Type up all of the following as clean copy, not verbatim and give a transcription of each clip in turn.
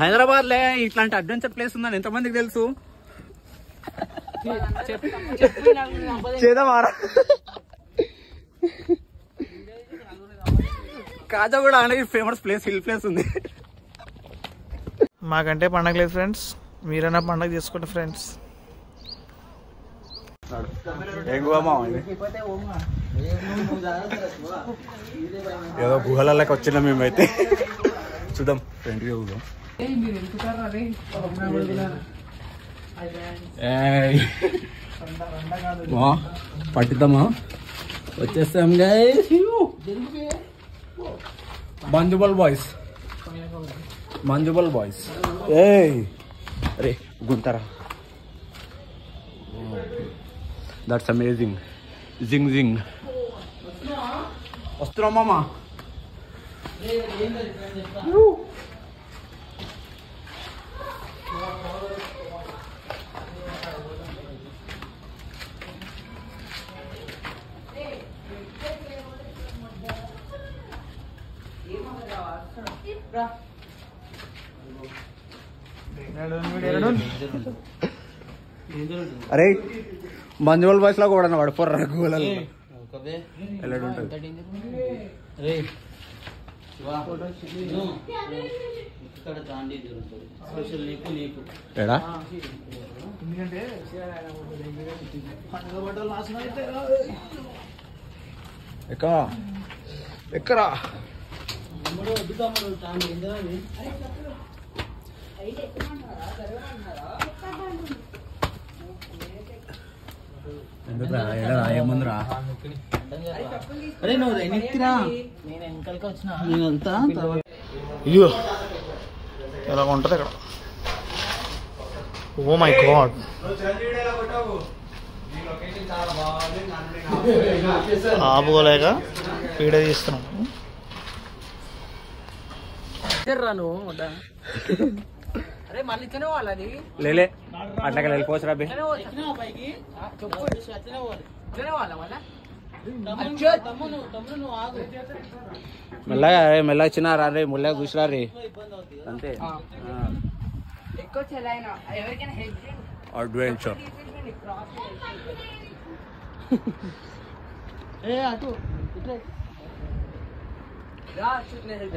హైదరాబాద్ లే ఇట్లాంటి adventure place ఉందని ఎంతమందికి తెలుసు? చేద్దామారా కాజాగూడ అనేది ఫేమస్ ప్లేస్, హిల్ ప్లేస్ ఉంది. మాకంటే పండగ లేదు ఫ్రెండ్స్, మీరైనా పండగ చేసుకోండి ఫ్రెండ్స్. ఏదో గుహలకి వచ్చినా మేమైతే చూద్దాం ఫ్రెండ్ చూద్దాం. పట్టిద్దామా? వచ్చేస్తాం guys. Manjummel boys, Manjummel boys. అరే గుంటారా, దట్స్ అమేజింగ్. జింగ్ జింగ్ వస్తున్నాం మామా. అరే మంజువల్ బాయ్స్ లో కూడా పడిపోర్రా గోళాలు. ఎడా ఎక్కరా ఏముందిరా? అరే నువ్వు ఎన్నిరా, నేను వెనకాలకి వచ్చిన నేనంతా. అయ్యో ఎలా ఉంటుంది ఇక్కడ. ఓ మై గాడ్, ఆపుకోలేక వీడియో తీస్తున్నాం. లేలే అట్లాగే వెళ్ళిపోవచ్చు రా. మెల్లగా మెల్లగా వచ్చినారా రే, ముల్లగా కూర్చురా రే అంతే. అడ్వెంచర్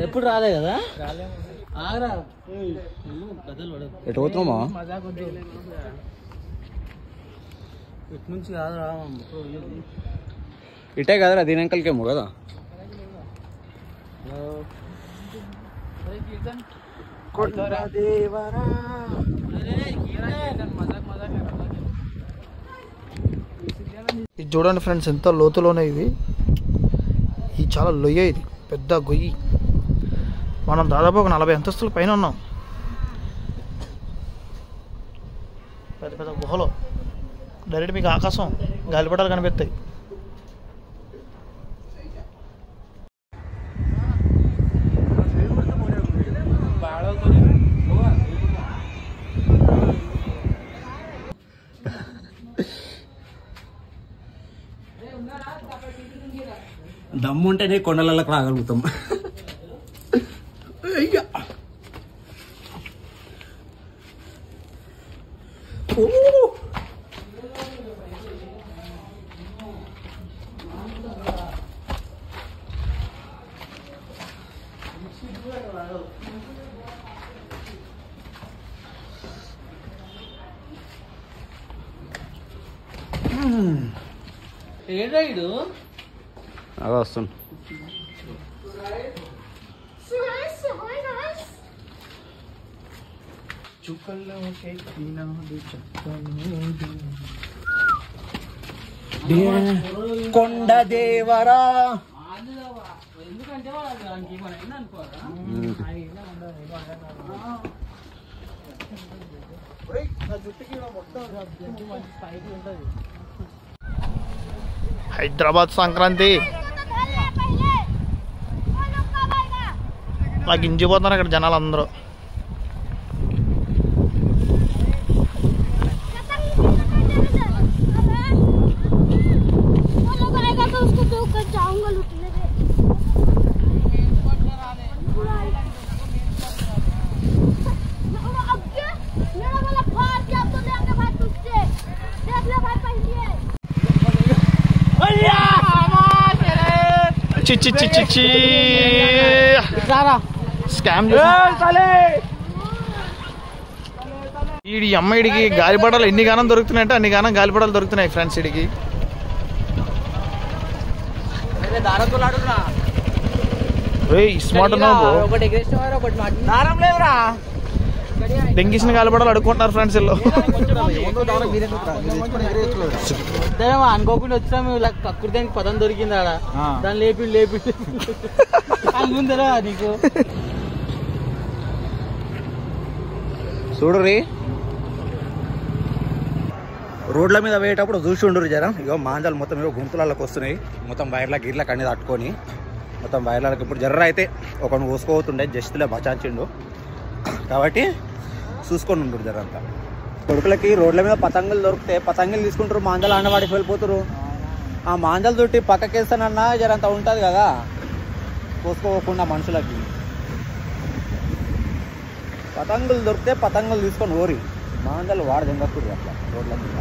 ఎప్పుడు రాలే కదా. ఎటు పోతున్నామా? ఇటు నుంచి కాదురా, ఇటే కదరా, దీని వెనకాలకేమో కదా. ఇది చూడండి ఫ్రెండ్స్, ఎంత లోతులోనే ఇది. ఇది చాలా లొయ్య, ఇది పెద్ద గొయ్యి. మనం దాదాపు ఒక 40 అంతస్తుల పైన ఉన్నాం. పెద్ద పెద్ద గుహలో డైరెక్ట్ మీకు ఆకాశం, గాలిపటాలు కనిపిస్తాయి. దమ్ముంటేనే కొండలకు రాగలుగుతాం. ఏడు అలా వస్తుంది. కొండ దేవరా, ఎందుకంటే హైదరాబాద్ సంక్రాంతి నాకు ఇంచిపోతున్నారు ఇక్కడ జనాలు అందరూ. చి చి చి చి చి స్కామ్ ఈ అమ్మాయిడికి గాలిపటాలు ఎన్ని గానం దొరుకుతున్నాయంటే అన్ని గానం గాలిపటాలు దొరుకుతున్నాయి ఫ్రెండ్స్ ఇడికి. స్మార్ట్ డెంగిసిన గాలిపటాలు అడుక్కుంటున్నారు ఫ్రెండ్స్ ఇల్లు. అనుకోకుండా వచ్చాము కక్కుర్దానికి పదం దొరికింది ఆడ దాన్ని లేపి లేపి ముందరా నీకు చూడుర్రి రోడ్ల మీద పోయేటప్పుడు చూసి ఉండరు జరా. ఇగో మాంజాలు మొత్తం ఇగో గుంతులకి వస్తున్నాయి, మొత్తం వైర్ల గిర్లకు అన్ని తట్టుకొని మొత్తం వైర్లకు. ఇప్పుడు జర్ర అయితే ఒకడు కోసుకోతుండే జస్ట్లే బచాచిండు కాబట్టి చూసుకొని ఉండరు జర అంతా. కొడుకులకి రోడ్ల మీద పతంగులు దొరికితే పతంగులు తీసుకుంటారు, మాంజాలు ఆడవాడికి వెళ్ళిపోతారు. ఆ మాంజాలు తోటి పక్కకేస్తానన్నా జరంతా ఉంటుంది కదా కోసుకోకుండా మనుషులకి. పతంగులు దొరికితే పతంగులు తీసుకొని ఓరి మాంజాలు వాడు దెంగకూడదు అట్లా రోడ్ల మీద.